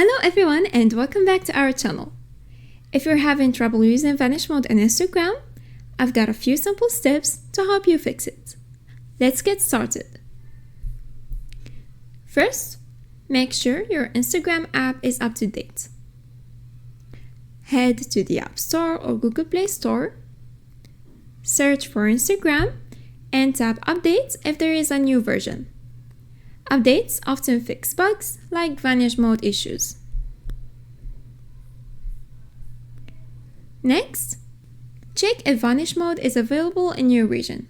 Hello everyone and welcome back to our channel. If you're having trouble using Vanish mode on Instagram, I've got a few simple steps to help you fix it. Let's get started. First, make sure your Instagram app is up to date. Head to the App Store or Google Play Store, search for Instagram, and tap Updates if there is a new version. Updates often fix bugs like Vanish mode issues. Next, check if Vanish mode is available in your region.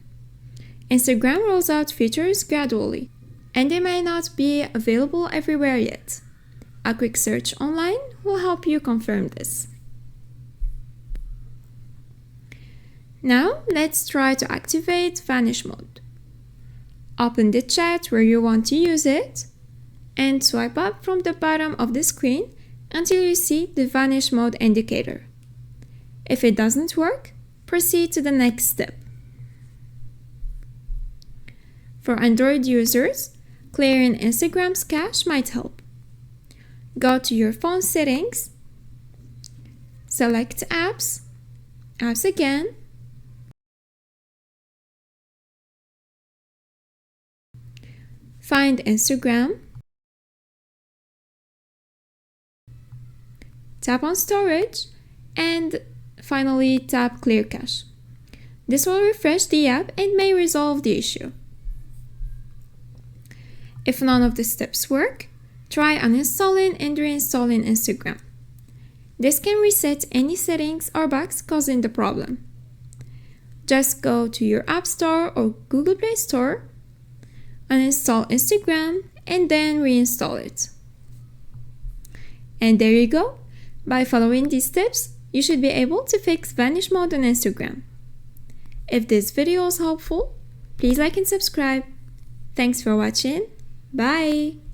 Instagram rolls out features gradually, and they may not be available everywhere yet. A quick search online will help you confirm this. Now, let's try to activate Vanish mode. Open the chat where you want to use it and swipe up from the bottom of the screen until you see the Vanish mode indicator. If it doesn't work, proceed to the next step. For Android users, clearing Instagram's cache might help. Go to your phone settings, select Apps, Apps again, find Instagram, tap on Storage, and finally tap Clear Cache. This will refresh the app and may resolve the issue. If none of the steps work, try uninstalling and reinstalling Instagram. This can reset any settings or bugs causing the problem. Just go to your App Store or Google Play Store, uninstall Instagram, and then reinstall it. And there you go. By following these steps, you should be able to fix Vanish mode on Instagram. If this video was helpful, please like and subscribe. Thanks for watching. Bye!